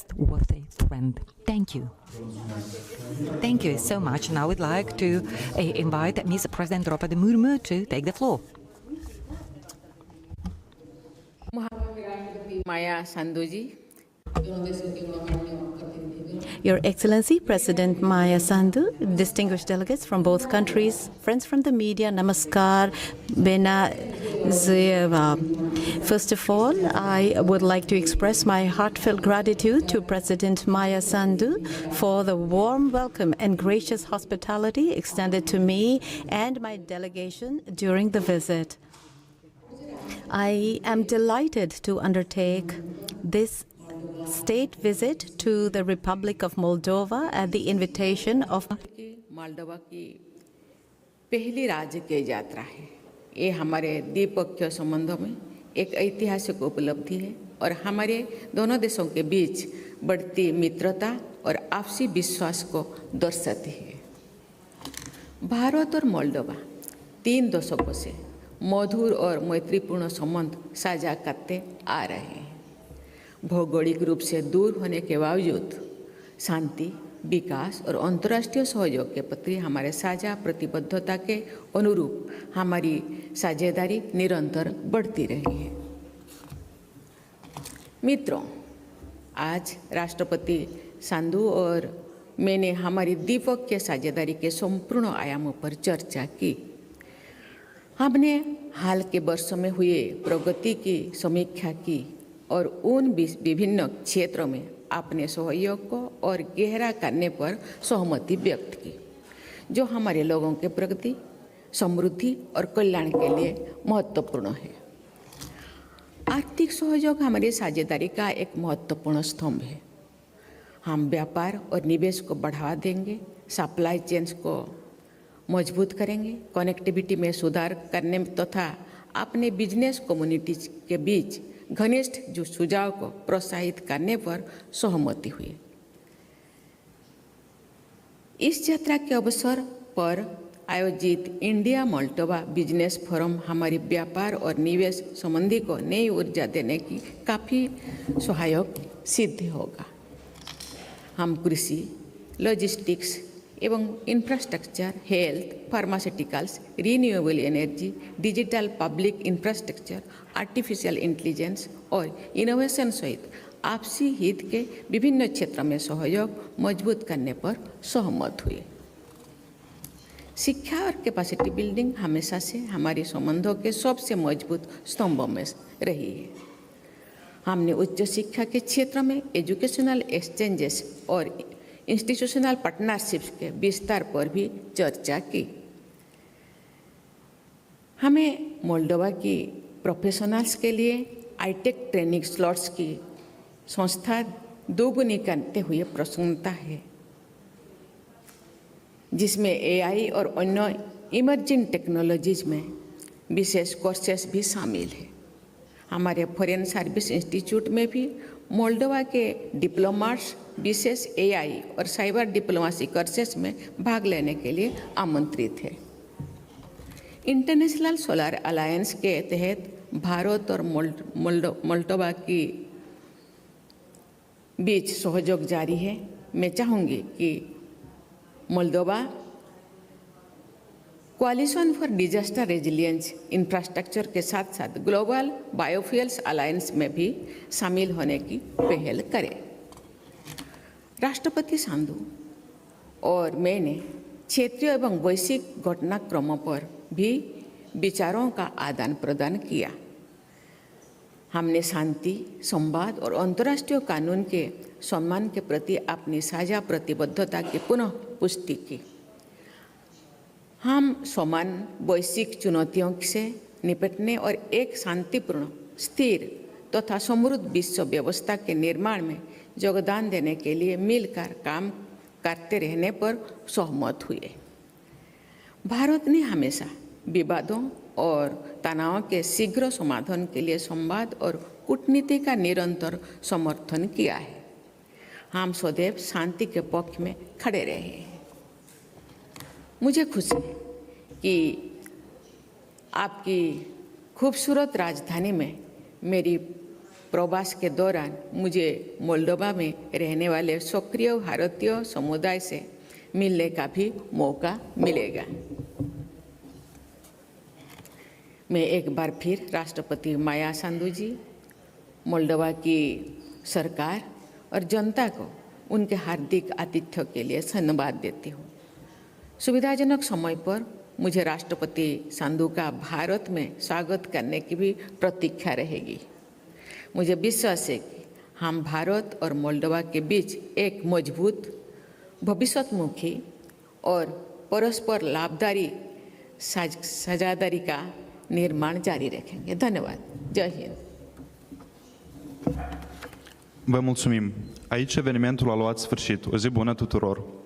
trustworthy friend. Thank you. Thank you so much. Now I would like to invite Ms. President Draupadi Murmu to take the floor. Maya Sandu ji, Your Excellency, President Maya Sandu, distinguished delegates from both countries, friends from the media, namaskar, bena zeva. First of all, I would like to express my heartfelt gratitude to President Maya Sandu for the warm welcome and gracious hospitality extended to me and my delegation during the visit. I am delighted to undertake this state visit to the Republic of Moldova at the invitation of Moldova की पहली राजकीय यात्रा है। ये हमारे द्विपक्षीय संबंधों में एक ऐतिहासिक उपलब्धि है और हमारे दोनों देशों के बीच बढ़ती मित्रता और आपसी विश्वास को दर्शाती है। भारत और मोल्डोवा 3 दशकों से मधुर और मैत्रीपूर्ण संबंध साझा करते आ रहे हैं। भौगोलिक रूप से दूर होने के बावजूद शांति, विकास और अंतर्राष्ट्रीय सहयोग के प्रति हमारे साझा प्रतिबद्धता के अनुरूप हमारी साझेदारी निरंतर बढ़ती रही है। मित्रों, आज राष्ट्रपति संधू और मैंने हमारी द्विपक्षीय साझेदारी के संपूर्ण आयामों पर चर्चा की। हमने हाल के वर्षों में हुए प्रगति की समीक्षा की और उन विभिन्न क्षेत्रों में अपने सहयोग को और गहरा करने पर सहमति व्यक्त की, जो हमारे लोगों के प्रगति, समृद्धि और कल्याण के लिए महत्वपूर्ण है। आर्थिक सहयोग हमारी साझेदारी का एक महत्वपूर्ण स्तंभ है। हम व्यापार और निवेश को बढ़ावा देंगे, सप्लाई चेन्स को मजबूत करेंगे, कनेक्टिविटी में सुधार करने तथा अपने बिजनेस कम्युनिटीज के बीच घनिष्ठ जो सुझाव को प्रोत्साहित करने पर सहमति हुई। इस यात्रा के अवसर पर आयोजित इंडिया मोल्डोवा बिजनेस फोरम हमारी व्यापार और निवेश संबंधी को नई ऊर्जा देने की काफ़ी सहायक सिद्ध होगा। हम कृषि, लॉजिस्टिक्स एवं infrastructure, health, pharmaceuticals, renewable energy, digital public infrastructure, artificial intelligence और इनोवेशन सहित आपसी हित के विभिन्न क्षेत्रों में सहयोग मजबूत करने पर सहमत हुए। शिक्षा और कैपेसिटी बिल्डिंग हमेशा से हमारे संबंधों के सबसे मजबूत स्तंभों में रही है। हमने उच्च शिक्षा के क्षेत्र में एजुकेशनल एक्सचेंजेस और इंस्टीट्यूशनल पार्टनरशिप्स के विस्तार पर भी चर्चा की। हमें मोल्डोवा की प्रोफेशनल्स के लिए हाईटेक ट्रेनिंग स्लॉट्स की संस्था दोगुनी करते हुए प्रसन्नता है, जिसमें एआई और अन्य इमर्जिंग टेक्नोलॉजीज में विशेष कोर्सेस भी शामिल है। हमारे फॉरेन सर्विस इंस्टीट्यूट में भी मोल्डोवा के डिप्लोमाट्स विशेष एआई और साइबर डिप्लोमेसी कोर्सेस में भाग लेने के लिए आमंत्रित है। इंटरनेशनल सोलर अलायंस के तहत भारत और मोल्डोवा की बीच सहयोग जारी है। मैं चाहूँगी कि Moldova कोalition for disaster resilience infrastructure के साथ साथ ग्लोबल बायोफ्यूल्स अलायंस में भी शामिल होने की पहल करे। राष्ट्रपति संधू और मैंने क्षेत्रीय एवं वैश्विक घटनाक्रमों पर भी विचारों का आदान प्रदान किया। हमने शांति, संवाद और अंतर्राष्ट्रीय कानून के सम्मान के प्रति अपनी साझा प्रतिबद्धता की पुनः पुष्टि की। हम समान वैश्विक चुनौतियों से निपटने और एक शांतिपूर्ण, स्थिर तथा समृद्ध विश्व व्यवस्था के निर्माण में योगदान देने के लिए मिलकर काम करते रहने पर सहमत हुए। भारत ने हमेशा विवादों और तनाव के शीघ्र समाधान के लिए संवाद और कूटनीति का निरंतर समर्थन किया है। हम सदैव शांति के पक्ष में खड़े रहे हैं। मुझे खुशी है कि आपकी खूबसूरत राजधानी में मेरी प्रवास के दौरान मुझे मोल्डोवा में रहने वाले सक्रिय भारतीय समुदाय से मिलने का भी मौका मिलेगा। मैं एक बार फिर राष्ट्रपति माया सांदू जी, मोल्डोवा की सरकार और जनता को उनके हार्दिक आतिथ्य के लिए धन्यवाद देती हूँ। सुविधाजनक समय पर मुझे राष्ट्रपति सांदू का भारत में स्वागत करने की भी प्रतीक्षा रहेगी। मुझे विश्वास है कि हम भारत और मोल्डोवा के बीच एक मजबूत, भविष्योन्मुखी और परस्पर लाभकारी साझेदारी का निर्माण जारी रखेंगे। धन्यवाद। जय Hind. Vă mulțumim. Aici evenimentul a luat sfârșit. O zi bună tuturor!